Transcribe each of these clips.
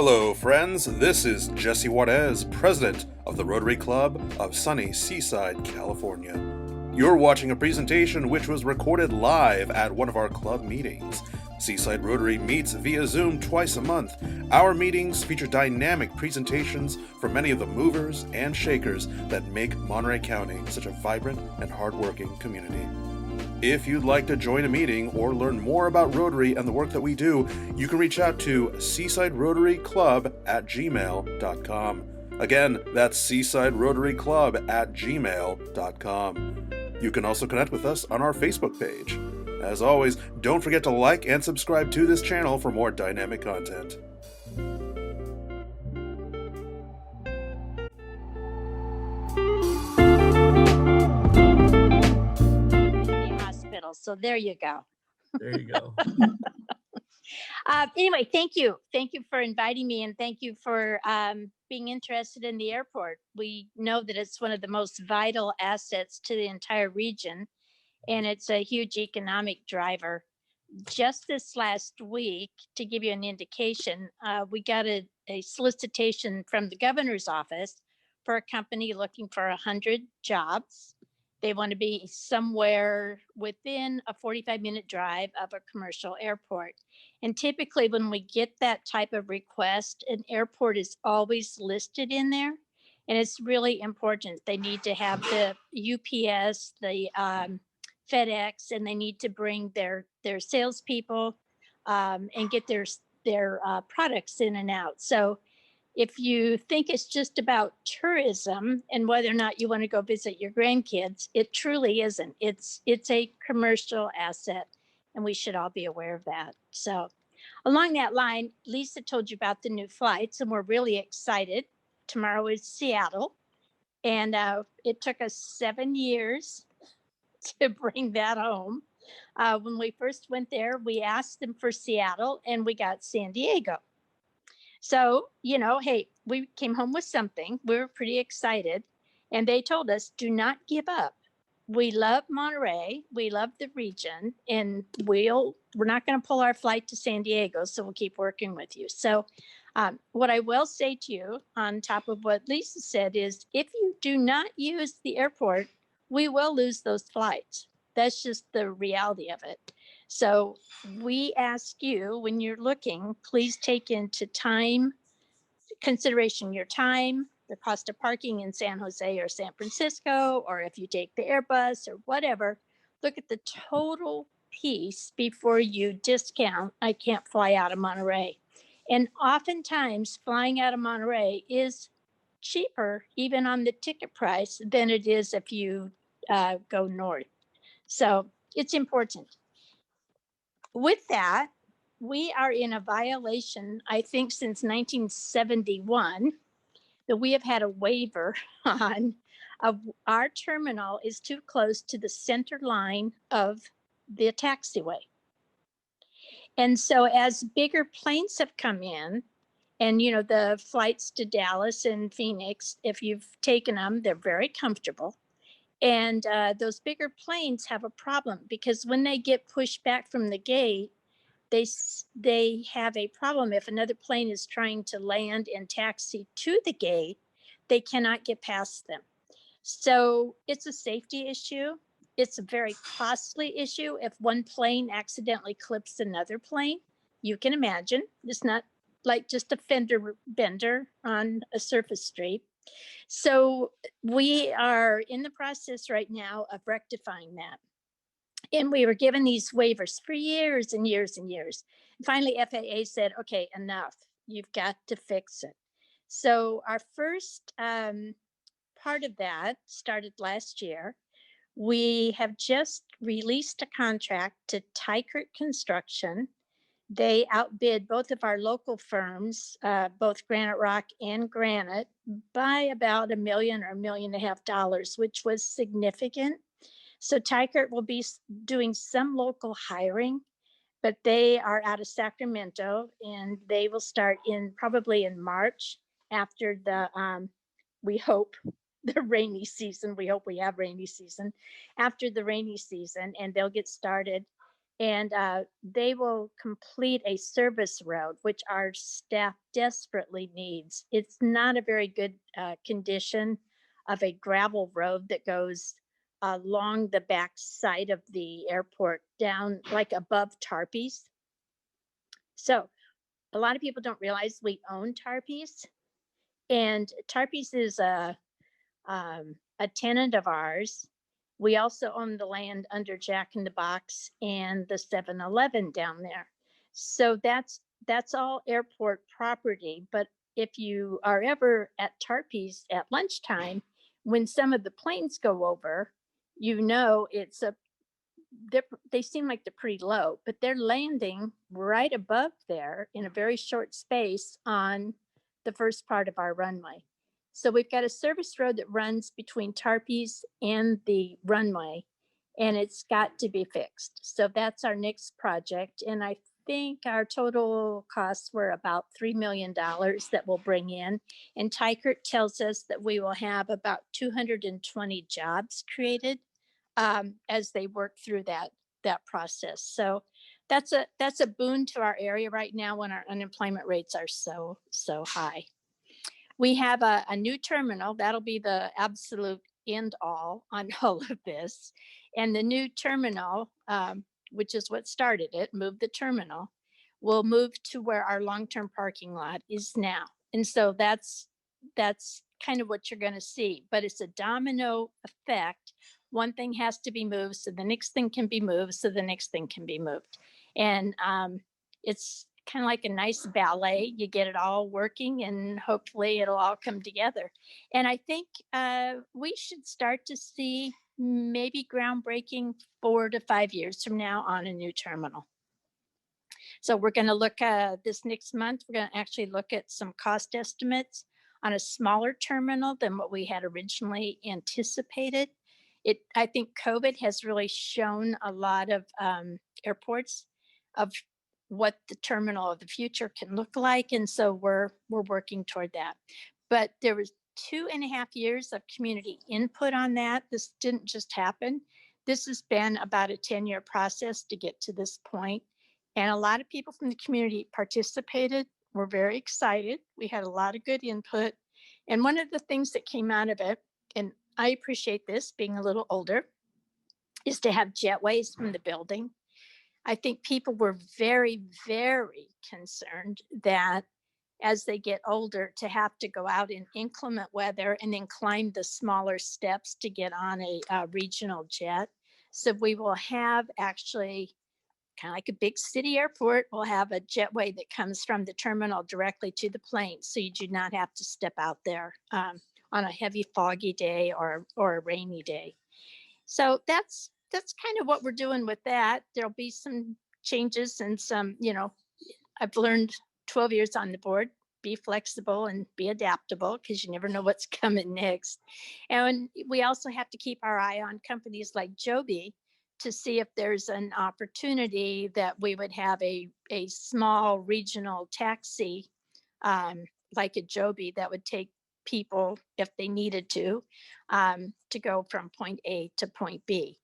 Hello, friends. This is Jesse Juarez, president of the Rotary Club of sunny Seaside, California. You're watching a presentation which was recorded live at one of our club meetings. Seaside Rotary meets via Zoom twice a month. Our meetings feature dynamic presentations from many of the movers and shakers that make Monterey County such a vibrant and hardworking community. If you'd like to join a meeting or learn more about Rotary and the work that we do, you can reach out to Seaside Rotary Club at gmail.com. Again, that's Seaside Rotary Club at gmail.com. You can also connect with us on our Facebook page. As always, don't forget to like and subscribe to this channel for more dynamic content. So there you go. There you go. Anyway, thank you. Thank you for inviting me, and thank you for being interested in the airport. We know that it's one of the most vital assets to the entire region, and it's a huge economic driver. Just this last week, to give you an indication, we got a solicitation from the governor's office for a company looking for 100 jobs. They want to be somewhere within a 45-minute drive of a commercial airport. And typically when we get that type of request, an airport is always listed in there. And it's really important. They need to have the UPS, the FedEx, and they need to bring their salespeople and get their products in and out. So if you think it's just about tourism and whether or not you want to go visit your grandkids, it truly isn't. It's a commercial asset, and we should all be aware of that. So along that line, Lisa told you about the new flights, and we're really excited. Tomorrow is Seattle, and it took us 7 years to bring that home. When we first went there, we asked them for Seattle, and we got San Diego. So, hey, we came home with something. We were pretty excited. And they told us, do not give up. We love Monterey. We love the region. And we're not going to pull our flight to San Diego. So we'll keep working with you. So what I will say to you on top of what Lisa said is, if you do not use the airport, we will lose those flights. That's just the reality of it. So we ask you, when you're looking, please take into consideration your time, the cost of parking in San Jose or San Francisco, or if you take the Airbus or whatever, look at the total piece before you discount, I can't fly out of Monterey. And oftentimes flying out of Monterey is cheaper, even on the ticket price, than it is if you go north. So it's important. With that, we are in a violation, I think, since 1971, that we have had a waiver on our terminal is too close to the center line of the taxiway. And so as bigger planes have come in, and the flights to Dallas and Phoenix, if you've taken them, they're very comfortable. And those bigger planes have a problem because when they get pushed back from the gate, they have a problem. If another plane is trying to land and taxi to the gate, they cannot get past them. So it's a safety issue. It's a very costly issue. If one plane accidentally clips another plane, you can imagine. It's not like just a fender bender on a surface street. So we are in the process right now of rectifying that. And we were given these waivers for years and years and years. And finally, FAA said, okay, enough. You've got to fix it. So our first part of that started last year. We have just released a contract to Tykert Construction. They outbid both of our local firms, both Granite Rock and Granite, by about $1 million or $1.5 million, which was significant. So Tykert will be doing some local hiring, but they are out of Sacramento, and they will start probably in March after we hope, the rainy season. We hope we have rainy season after the rainy season, and they'll get started. And they will complete a service road, which our staff desperately needs. It's not a very good condition of a gravel road that goes along the back side of the airport down like above Tarpe's. So a lot of people don't realize we own Tarpe's, and Tarpe's is a tenant of ours. We also own the land under Jack in the Box and the 7-Eleven down there. So that's all airport property. But if you are ever at Tarpe's at lunchtime, when some of the planes go over, you know it's a they seem like they're pretty low, but they're landing right above there in a very short space on the first part of our runway. So we've got a service road that runs between Tarpe's and the runway, and it's got to be fixed. So that's our next project. And I think our total costs were about $3 million that we'll bring in. And Tykert tells us that we will have about 220 jobs created as they work through that process. So that's a boon to our area right now when our unemployment rates are so high. We have a new terminal that'll be the absolute end all on all of this, and the new terminal, which is what started it, moved the terminal, will move to where our long-term parking lot is now, and so that's kind of what you're going to see. But it's a domino effect. One thing has to be moved, so the next thing can be moved, so the next thing can be moved, and it's kind of like a nice ballet. You get it all working, and hopefully it'll all come together. And I think we should start to see maybe groundbreaking 4 to 5 years from now on a new terminal. So we're going to look this next month. We're going to actually look at some cost estimates on a smaller terminal than what we had originally anticipated. I think COVID has really shown a lot of airports of what the terminal of the future can look like, and so we're working toward that. But there was 2.5 years of community input on that. This didn't just happen. This has been about a 10-year process to get to this point. And a lot of people from the community participated. We're very excited. We had a lot of good input. And one of the things that came out of it, and I appreciate this being a little older, is to have jetways from the building. I think people were very, very concerned that as they get older, to have to go out in inclement weather and then climb the smaller steps to get on a regional jet. So we will have actually kind of like a big city airport. We'll have a jetway that comes from the terminal directly to the plane. So you do not have to step out there on a heavy foggy day or a rainy day. So that's kind of what we're doing with that. There'll be some changes and some, I've learned 12 years on the board, be flexible and be adaptable because you never know what's coming next. And we also have to keep our eye on companies like Joby to see if there's an opportunity that we would have a small regional taxi like a Joby that would take people if they needed to go from point A to point B.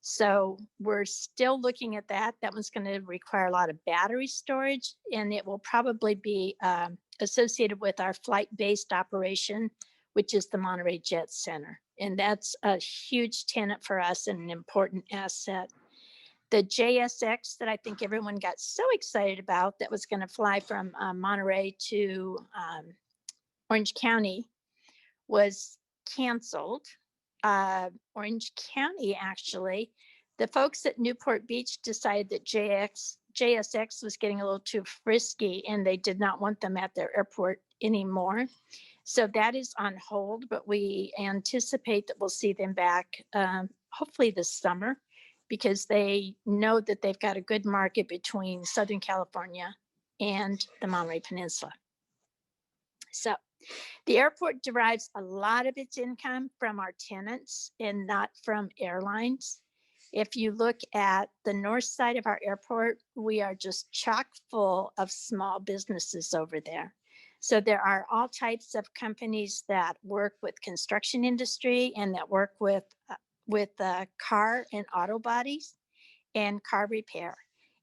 So we're still looking at that. That one's going to require a lot of battery storage, and it will probably be associated with our flight-based operation, which is the Monterey Jet Center. And that's a huge tenant for us and an important asset. The JSX that I think everyone got so excited about that was going to fly from Monterey to Orange County was canceled. Orange County, actually, the folks at Newport Beach decided that JSX was getting a little too frisky and they did not want them at their airport anymore. So that is on hold, but we anticipate that we'll see them back hopefully this summer because they know that they've got a good market between Southern California and the Monterey Peninsula. So the airport derives a lot of its income from our tenants and not from airlines. If you look at the north side of our airport, we are just chock full of small businesses over there. So there are all types of companies that work with construction industry and that work with car and auto bodies and car repair.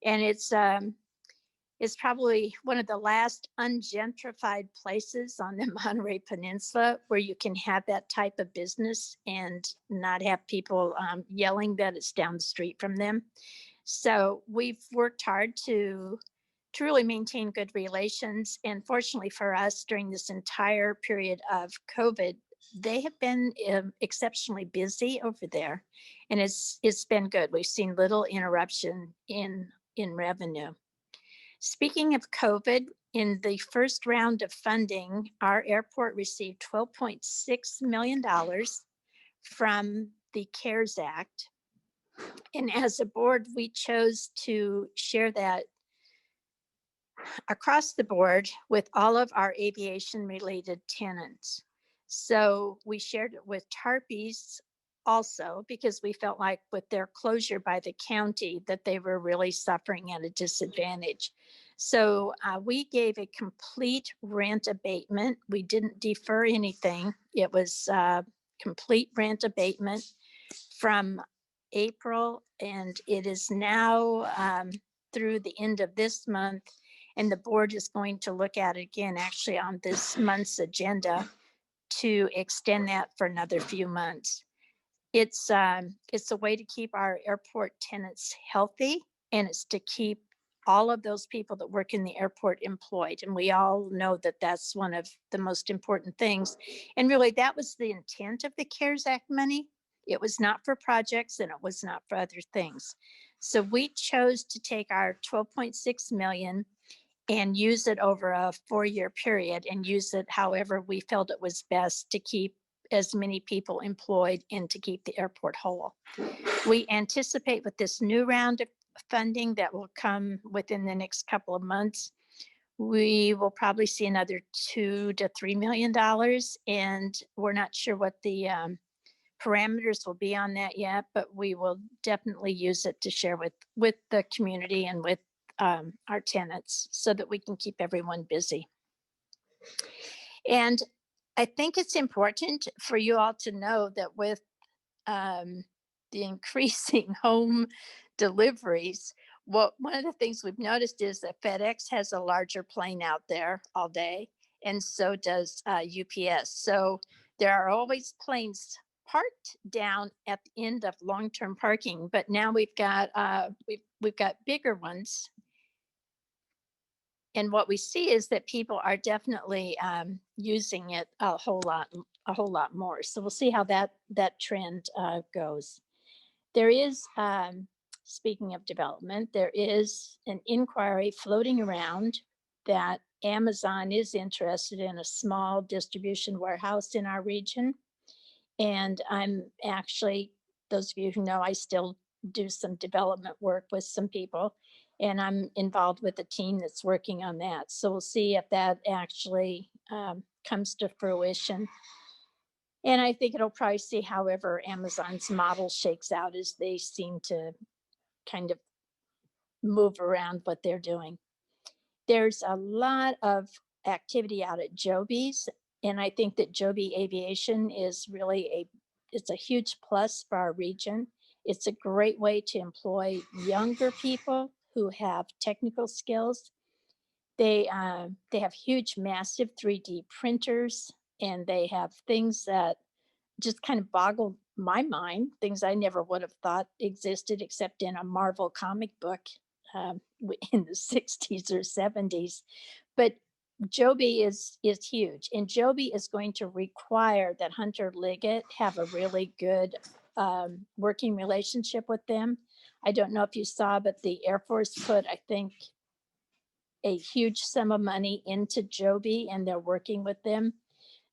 And it's probably one of the last ungentrified places on the Monterey Peninsula where you can have that type of business and not have people yelling that it's down the street from them. So we've worked hard to really maintain good relations. And fortunately for us, during this entire period of COVID, they have been exceptionally busy over there, and it's been good. We've seen little interruption in revenue. Speaking of COVID, in the first round of funding, our airport received $12.6 million from the CARES Act. And as a board, we chose to share that across the board with all of our aviation related tenants. So we shared it with Tarpies also because we felt like with their closure by the county that they were really suffering at a disadvantage. So we gave a complete rent abatement. We didn't defer anything. It was complete rent abatement from April, and it is now through the end of this month. And the board is going to look at it again, actually on this month's agenda, to extend that for another few months. It's a way to keep our airport tenants healthy, and it's to keep all of those people that work in the airport employed. And we all know that that's one of the most important things. And really, that was the intent of the CARES Act money. It was not for projects and it was not for other things. So we chose to take our 12.6 million and use it over a 4-year period and use it however we felt it was best to keep as many people employed and to keep the airport whole. We anticipate with this new round of funding that will come within the next couple of months, we will probably see another $2 to $3 million, and we're not sure what the parameters will be on that yet, but we will definitely use it to share with the community and with our tenants so that we can keep everyone busy. And I think it's important for you all to know that with the increasing home deliveries, one of the things we've noticed is that FedEx has a larger plane out there all day, and so does UPS. So there are always planes parked down at the end of long-term parking, but now we've got bigger ones. And what we see is that people are definitely using it a whole lot more. So we'll see how that trend goes. There is, speaking of development, there is an inquiry floating around that Amazon is interested in a small distribution warehouse in our region. And I'm actually, those of you who know, I still do some development work with some people, and I'm involved with a team that's working on that. So we'll see if that actually comes to fruition. And I think it'll probably see however Amazon's model shakes out as they seem to kind of move around what they're doing. There's a lot of activity out at Joby's, and I think that Joby Aviation is really it's a huge plus for our region. It's a great way to employ younger people who have technical skills. They have huge, massive 3D printers, and they have things that just kind of boggled my mind, things I never would have thought existed except in a Marvel comic book in the 60s or 70s. But Joby is huge, and Joby is going to require that Hunter Liggett have a really good working relationship with them. I don't know if you saw, but the Air Force put, I think, a huge sum of money into Joby, and they're working with them.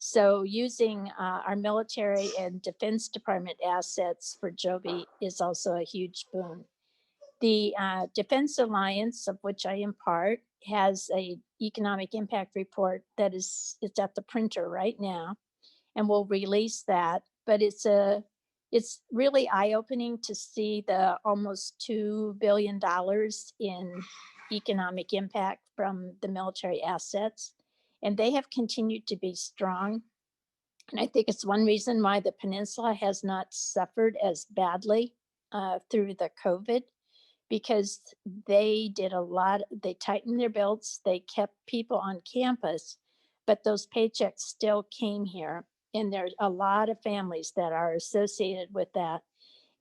So using our military and Defense Department assets for Joby is also a huge boon. The Defense Alliance, of which I am part, has a economic impact report that it's at the printer right now, and we'll release that. But it's really eye-opening to see the almost $2 billion in economic impact from the military assets. And they have continued to be strong. And I think it's one reason why the peninsula has not suffered as badly through the COVID, because they did a lot, they tightened their belts, they kept people on campus, but those paychecks still came here. And there's a lot of families that are associated with that,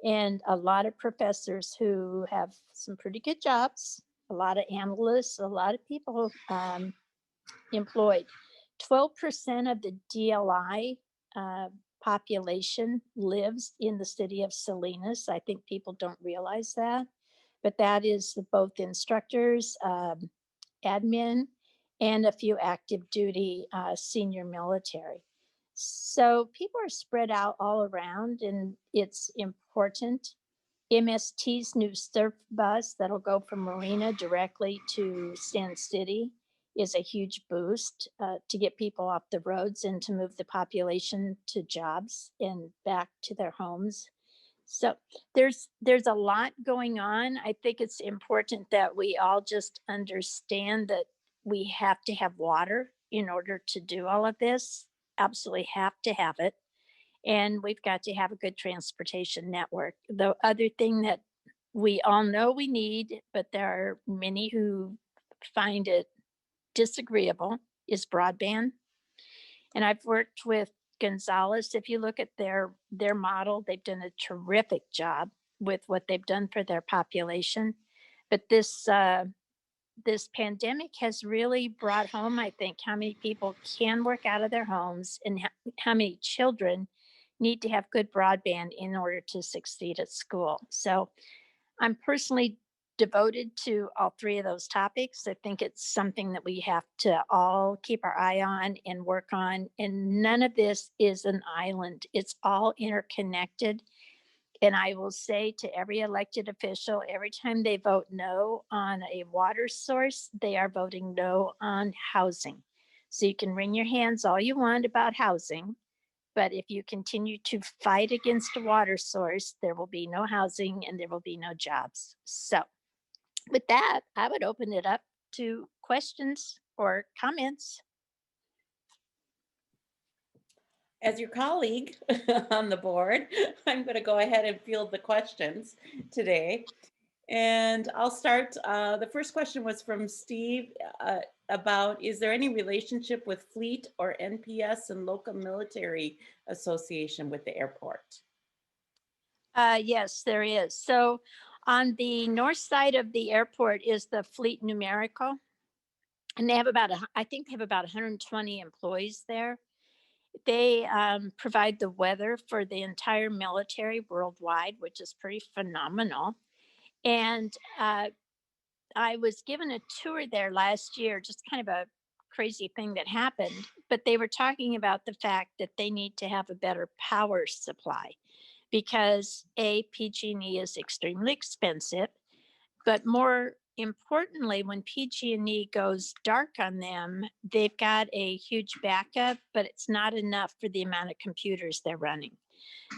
and a lot of professors who have some pretty good jobs, a lot of analysts, a lot of people employed. 12% of the DLI population lives in the city of Salinas. I think people don't realize that, but that is both instructors, admin, and a few active duty senior military. So people are spread out all around, and it's important. MST's new surf bus that'll go from Marina directly to Sand City is a huge boost to get people off the roads and to move the population to jobs and back to their homes. So there's a lot going on. I think it's important that we all just understand that we have to have water in order to do all of this. Absolutely have to have it. And we've got to have a good transportation network. The other thing that we all know we need, but there are many who find it disagreeable, is broadband. And I've worked with Gonzalez. If you look at their model, they've done a terrific job with what they've done for their population. But this pandemic has really brought home, I think, how many people can work out of their homes, and how many children need to have good broadband in order to succeed at school. So I'm personally devoted to all three of those topics. I think it's something that we have to all keep our eye on and work on. And none of this is an island, it's all interconnected. And I will say to every elected official, every time they vote no on a water source, they are voting no on housing. So you can wring your hands all you want about housing, but if you continue to fight against a water source, there will be no housing and there will be no jobs. So with that, I would open it up to questions or comments. As your colleague on the board, I'm going to go ahead and field the questions today. And I'll start. The first question was from Steve about, is there any relationship with Fleet or NPS and local military association with the airport? Yes, there is. So on the north side of the airport is the Fleet Numerical. And they have I think they have about 120 employees there. They provide the weather for the entire military worldwide, which is pretty phenomenal. And I was given a tour there last year, just kind of a crazy thing that happened. But they were talking about the fact that they need to have a better power supply because PG&E is extremely expensive. But more importantly, when PG&E goes dark on them, they've got a huge backup, but it's not enough for the amount of computers they're running.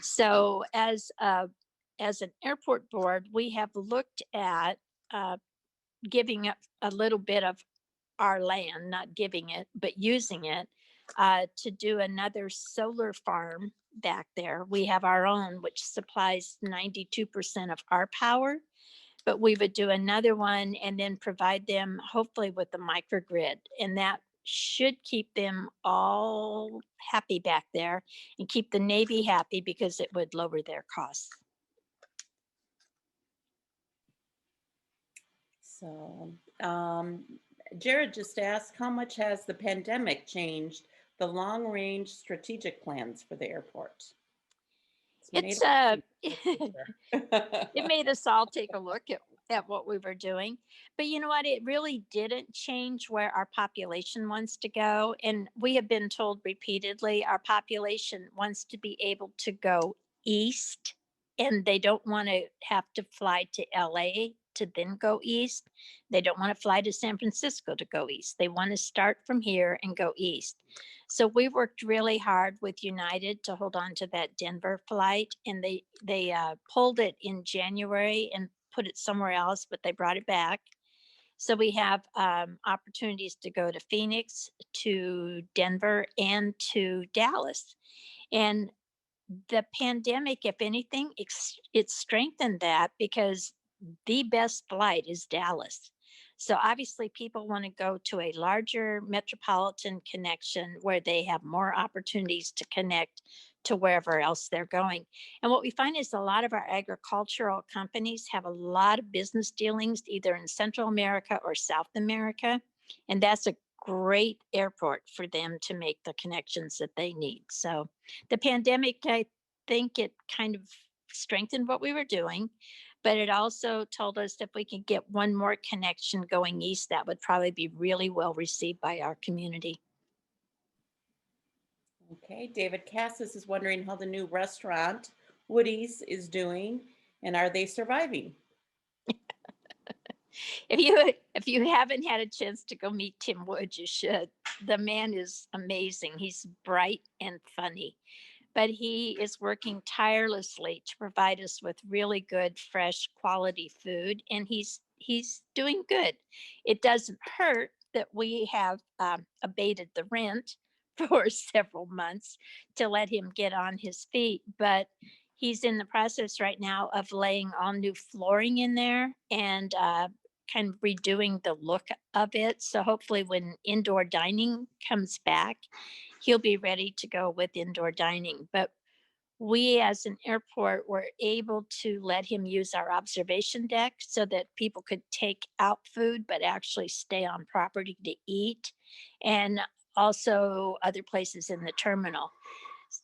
So as an airport board, we have looked at giving up a little bit of our land, not giving it, but using it to do another solar farm back there. We have our own, which supplies 92% of our power, but we would do another one and then provide them hopefully with the microgrid. And that should keep them all happy back there and keep the Navy happy because it would lower their costs. So Jared just asked, how much has the pandemic changed the long-range strategic plans for the airport? It made us all take a look at what we were doing. But you know what? It really didn't change where our population wants to go. And we have been told repeatedly our population wants to be able to go east, and they don't want to have to fly to LA to then go east. They don't want to fly to San Francisco to go east. They want to start from here and go east. So we worked really hard with United to hold on to that Denver flight, and they pulled it in January and put it somewhere else, but they brought it back. So we have opportunities to go to Phoenix, to Denver, and to Dallas. And the pandemic, if anything, it strengthened that because the best flight is Dallas. So obviously, people want to go to a larger metropolitan connection where they have more opportunities to connect to wherever else they're going. And what we find is a lot of our agricultural companies have a lot of business dealings either in Central America or South America. And that's a great airport for them to make the connections that they need. So the pandemic, I think it kind of strengthened what we were doing, but it also told us if we could get one more connection going east, that would probably be really well received by our community. Okay, David Cassis is wondering how the new restaurant, Woody's, is doing, and are they surviving? If you haven't had a chance to go meet Tim Wood, you should. The man is amazing. He's bright and funny, but he is working tirelessly to provide us with really good, fresh, quality food, and he's doing good. It doesn't hurt that we have abated the rent for several months to let him get on his feet, but he's in the process right now of laying all new flooring in there and kind of redoing the look of it. So hopefully, when indoor dining comes back, he'll be ready to go with indoor dining. But we, as an airport, were able to let him use our observation deck so that people could take out food but actually stay on property to eat, and also other places in the terminal.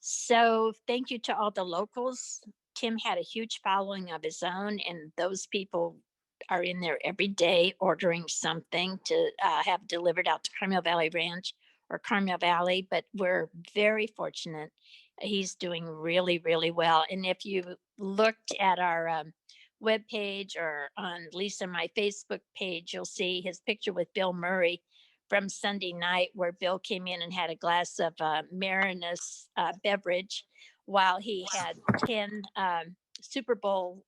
So thank you to all the locals. Tim had a huge following of his own, and those people are in there every day ordering something to have delivered out to Carmel Valley Ranch or Carmel Valley. But we're very fortunate. He's doing really, really well. And if you looked at our webpage or on Lisa and my Facebook page, you'll see his picture with Bill Murray from Sunday night, where Bill came in and had a glass of Marinus beverage while he had 10 Super Bowl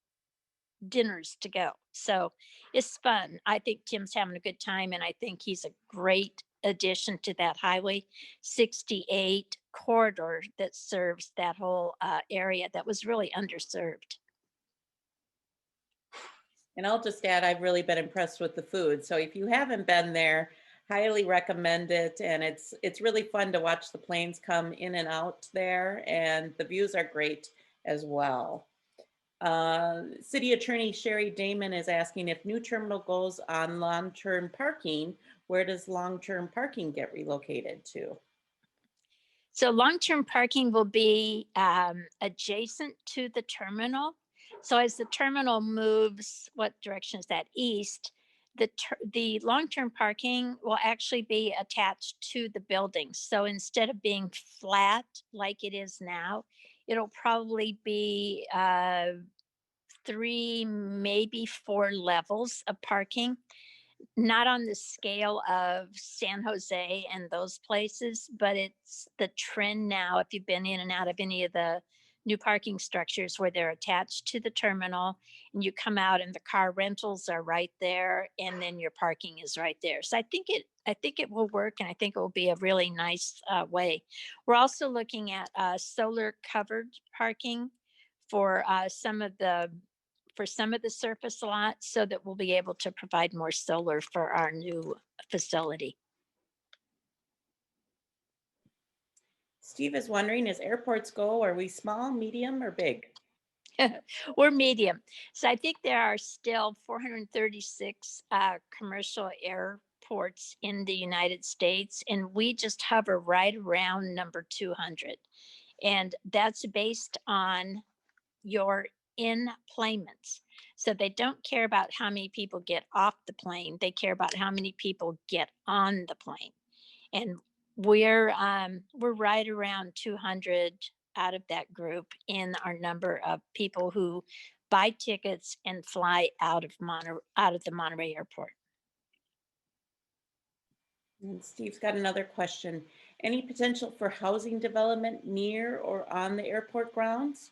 dinners to go. So it's fun. I think Tim's having a good time, and I think he's a great addition to that Highway 68 corridor that serves that whole area that was really underserved. And I'll just add, I've really been impressed with the food. So if you haven't been there, highly recommend it. And it's really fun to watch the planes come in and out there, and the views are great as well. City Attorney Sherry Damon is asking if new terminal goes on long-term parking, where does long-term parking get relocated to? So long-term parking will be adjacent to the terminal. So as the terminal moves, what direction is that? East. The long-term parking will actually be attached to the building. So instead of being flat like it is now, it'll probably be 3, maybe 4 levels of parking, not on the scale of San Jose and those places, but it's the trend now. If you've been in and out of any of the new parking structures where they're attached to the terminal and you come out and the car rentals are right there and then your parking is right there. So I think it will work, and I think it will be a really nice way. We're also looking at solar covered parking for some of the surface lots so that we'll be able to provide more solar for our new facility. Steve is wondering, as airports go, are we small, medium, or big? We're medium. So I think there are still 436 commercial airports in the United States, and we just hover right around number 200. And that's based on your enplanements. So they don't care about how many people get off the plane. They care about how many people get on the plane. And we're right around 200 out of that group in our number of people who buy tickets and fly out of the Monterey Airport. And Steve's got another question. Any potential for housing development near or on the airport grounds?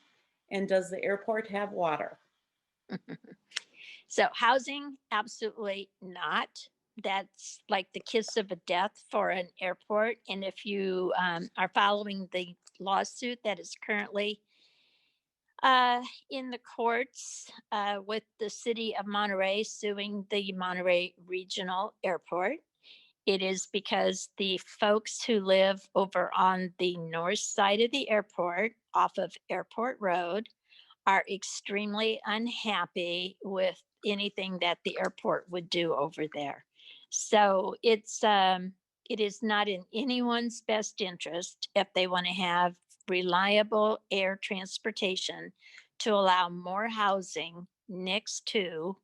And does the airport have water? So housing, absolutely not. That's like the kiss of a death for an airport. And if you are following the lawsuit that is currently In the courts with the city of Monterey suing the Monterey Regional Airport. It is because the folks who live over on the north side of the airport off of Airport Road are extremely unhappy with anything that the airport would do over there. So it is not in anyone's best interest if they want to have reliable air transportation to allow more housing next to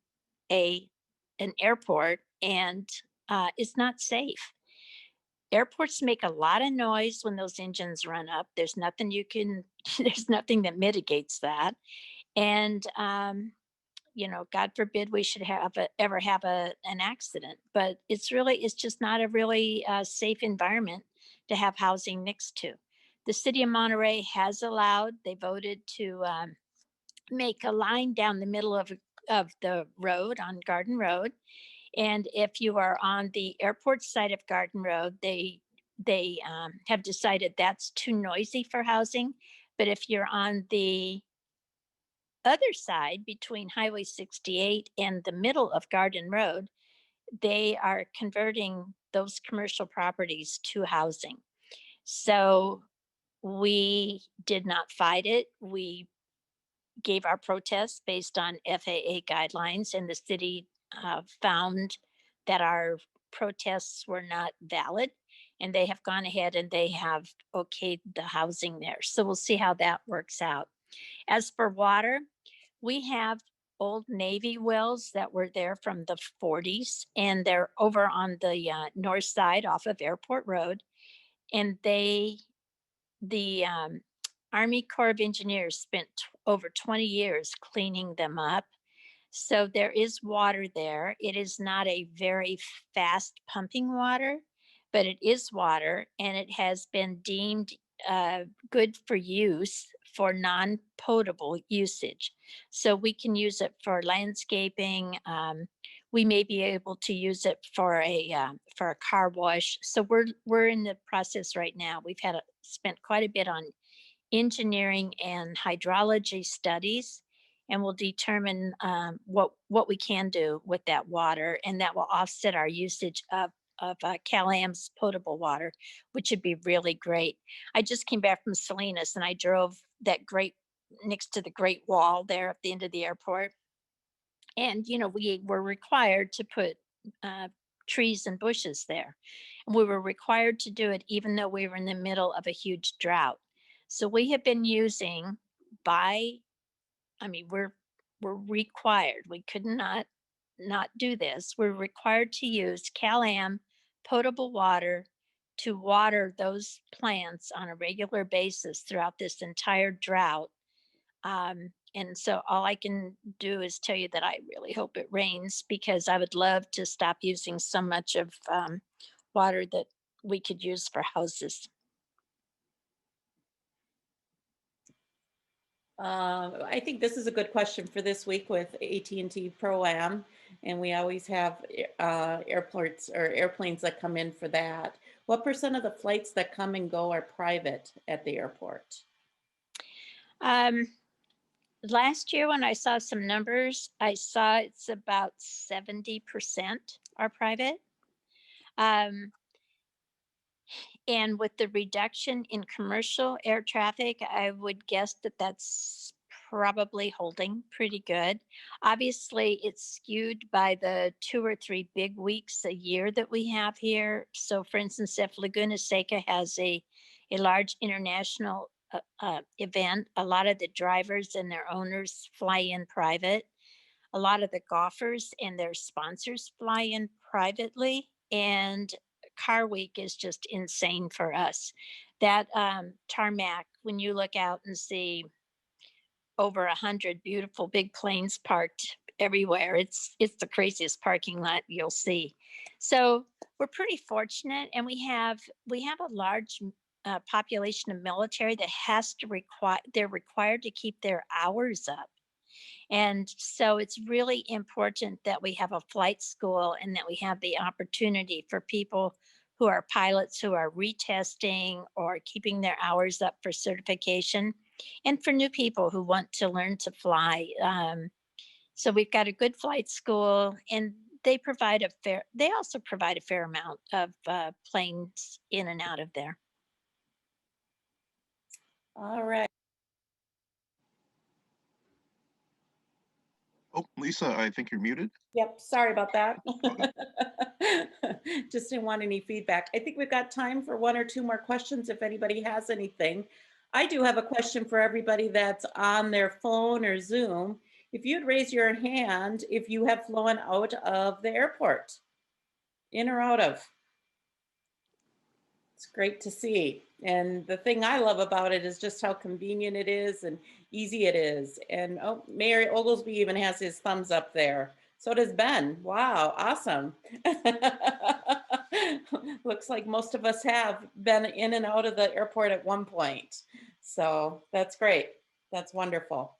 a an airport, and it's not safe. Airports make a lot of noise when those engines run up. There's nothing you can there's nothing that mitigates that. And God forbid we should ever have an accident, but it's just not a really safe environment to have housing next to. The city of Monterey has allowed, they voted to make a line down the middle of the road on Garden Road. And if you are on the airport side of Garden Road, they have decided that's too noisy for housing. But if you're on the other side between Highway 68 and the middle of Garden Road, they are converting those commercial properties to housing. So we did not fight it. We gave our protest based on FAA guidelines, and the city found that our protests were not valid. And they have gone ahead and they have okayed the housing there. So we'll see how that works out. As for water, we have old Navy wells that were there from the 40s, and they're over on the north side off of Airport Road. And the Army Corps of Engineers spent over 20 years cleaning them up. So there is water there. It is not a very fast pumping water, but it is water, and it has been deemed good for use for non-potable usage. So we can use it for landscaping. We may be able to use it for a car wash. So we're in the process right now. We've spent quite a bit on engineering and hydrology studies, and we'll determine what we can do with that water, and that will offset our usage of Cal-Am's potable water, which would be really great. I just came back from Salinas, and I drove that great next to the Great Wall there at the end of the airport, and we were required to put trees and bushes there. And we were required to do it even though we were in the middle of a huge drought. So we have been using we're required. We could not do this. We're required to use Cal-Am potable water to water those plants on a regular basis throughout this entire drought. And so all I can do is tell you that I really hope it rains, because I would love to stop using so much of water that we could use for houses. I think this is a good question for this week with AT&T Pro-Am, and we always have airports or airplanes that come in for that. What % of the flights that come and go are private at the airport? Last year when I saw some numbers, I saw it's about 70% are private. And with the reduction in commercial air traffic, I would guess that that's probably holding pretty good. Obviously, it's skewed by the 2 or 3 big weeks a year that we have here. So, for instance, if Laguna Seca has a large international event, a lot of the drivers and their owners fly in private. A lot of the golfers and their sponsors fly in privately, and Car Week is just insane for us. That tarmac, when you look out and see over 100 beautiful big planes parked everywhere, it's the craziest parking lot you'll see. So we're pretty fortunate, and we have a large population of military that they're required to keep their hours up. And so it's really important that we have a flight school, and that we have the opportunity for people who are pilots who are retesting or keeping their hours up for certification. and for new people who want to learn to fly. So we've got a good flight school, and they also provide a fair amount of planes in and out of there. All right. Oh, Lisa, I think you're muted. Yep, sorry about that. Just didn't want any feedback. I think we've got time for one or two more questions if anybody has anything. I do have a question for everybody that's on their phone or Zoom. If you'd raise your hand if you have flown out of the airport, in or out of. It's great to see. And the thing I love about it is just how convenient it is and easy it is. And oh, Mayor Oglesby even has his thumbs up there. So does Ben. Wow, awesome. Looks like most of us have been in and out of the airport at one point. So that's great. That's wonderful.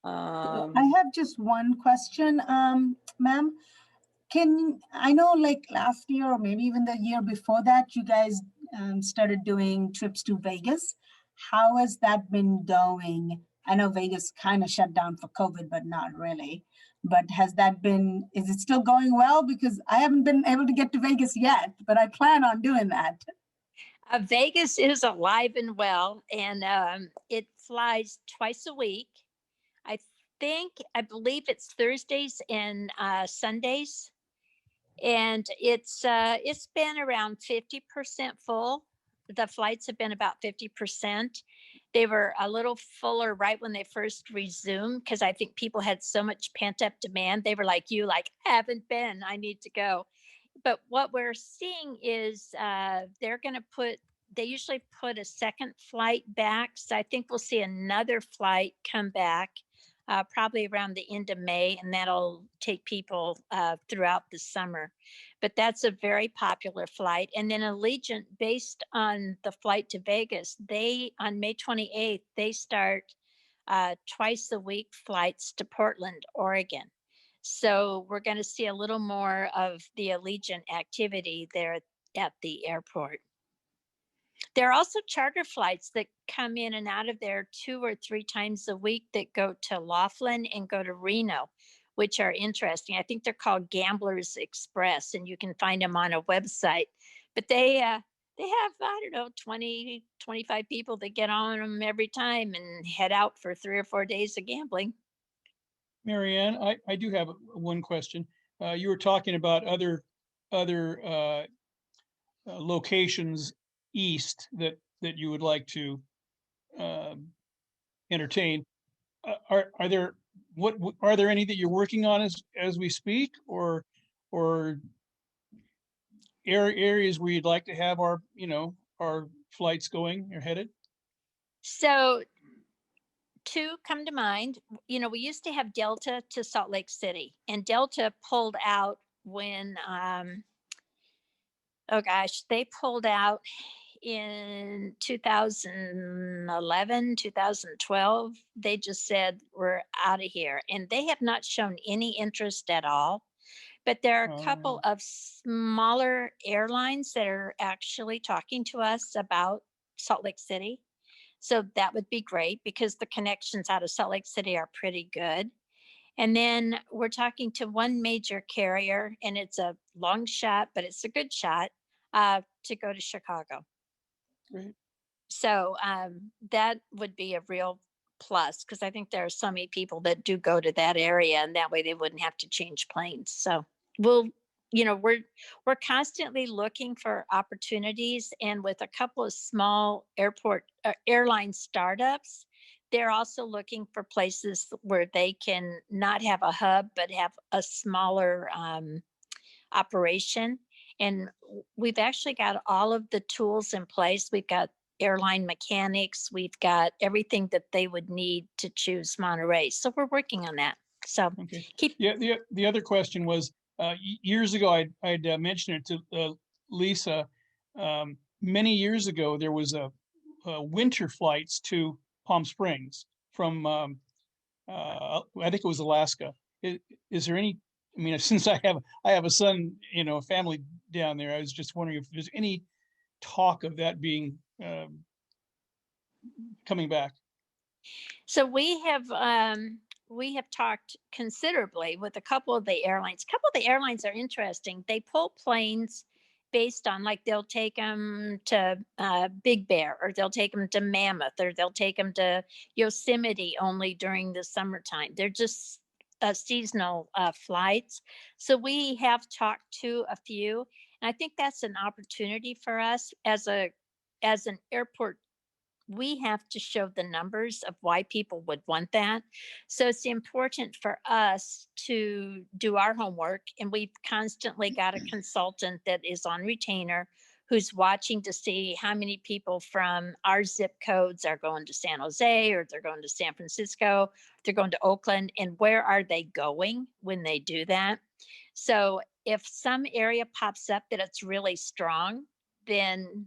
I have just one question, ma'am. I know like last year or maybe even the year before that, you guys started doing trips to Vegas. How has that been going? I know Vegas kind of shut down for COVID, but not really. But is it still going well? Because I haven't been able to get to Vegas yet, but I plan on doing that. Vegas is alive and well, and it flies twice a week. I believe it's Thursdays and Sundays, and it's been around 50% full. The flights have been about 50%. They were a little fuller right when they first resumed, because I think people had so much pent up demand. They were like you, like, haven't been, I need to go. But what we're seeing is they usually put a second flight back. So I think we'll see another flight come back probably around the end of May, and that'll take people throughout the summer. But that's a very popular flight. And then Allegiant, based on the flight to Vegas, on May 28th, they start twice a week flights to Portland, Oregon. So we're going to see a little more of the Allegiant activity there at the airport. There are also charter flights that come in and out of there 2 or 3 times a week that go to Laughlin and go to Reno, which are interesting. I think they're called Gamblers Express, and you can find them on a website. But they have, I don't know, 20, 25 people that get on them every time and head out for 3 or 4 days of gambling. MaryAnn, I do have one question. You were talking about other locations east that you would like to entertain. Are there any that you're working on as we speak, or areas where you'd like to have our flights going or headed? So 2 come to mind. We used to have Delta to Salt Lake City, and Delta pulled out when they pulled out in 2011, 2012. They just said, we're out of here. And they have not shown any interest at all. But there are a couple of smaller airlines that are actually talking to us about Salt Lake City. So that would be great, because the connections out of Salt Lake City are pretty good. And then we're talking to one major carrier, and it's a long shot, but it's a good shot, to go to Chicago. Great. So that would be a real plus, because I think there are so many people that do go to that area, and that way they wouldn't have to change planes. So we're constantly looking for opportunities, and with a couple of small airline startups, they're also looking for places where they can not have a hub, but have a smaller operation. And we've actually got all of the tools in place. We've got airline mechanics. We've got everything that they would need to choose Monterey. So we're working on that. So okay. The other question was, years ago, I'd mentioned it to Lisa. Many years ago, there was a winter flights to Palm Springs from, I think it was Alaska. Is there any, I mean, since I have a son, a family down there, I was just wondering if there's any talk of that being coming back. So we have talked considerably with a couple of the airlines. A couple of the airlines are interesting. They pull planes based on, like, they'll take them to Big Bear, or they'll take them to Mammoth, or they'll take them to Yosemite only during the summertime. They're just seasonal flights. So we have talked to a few, and I think that's an opportunity for us as an airport. We have to show the numbers of why people would want that. So it's important for us to do our homework. And we've constantly got a consultant that is on retainer who's watching to see how many people from our zip codes are going to San Jose, or they're going to San Francisco, they're going to Oakland, and where are they going when they do that. So if some area pops up that it's really strong, then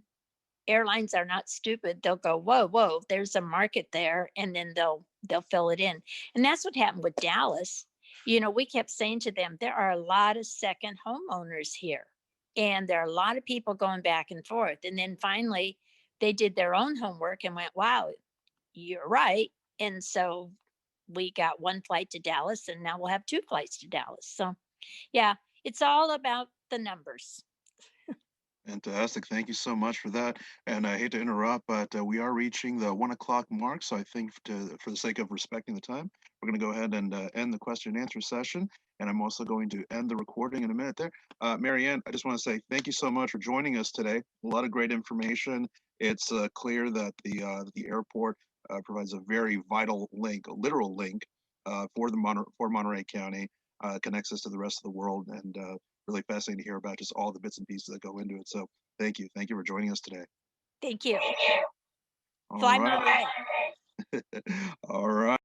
airlines are not stupid. They'll go, whoa, whoa, there's a market there, and then they'll fill it in. And that's what happened with Dallas. You know, we kept saying to them, there are a lot of second homeowners here, and there are a lot of people going back and forth. And then finally, they did their own homework and went, wow, you're right. And so we got one flight to Dallas, and now we'll have two flights to Dallas. So yeah, it's all about the numbers. Fantastic. Thank you so much for that. And I hate to interrupt, but we are reaching the 1 o'clock mark. So I think for the sake of respecting the time, we're going to go ahead and end the question and answer session. And I'm also going to end the recording in a minute there. MaryAnn, I just want to say thank you so much for joining us today. A lot of great information. It's clear that the airport provides a very vital link, a literal link for Monterey County, connects us to the rest of the world, and really fascinating to hear about just all the bits and pieces that go into it. So thank you. Thank you for joining us today. Thank you. All Fly right. Monterey. All right.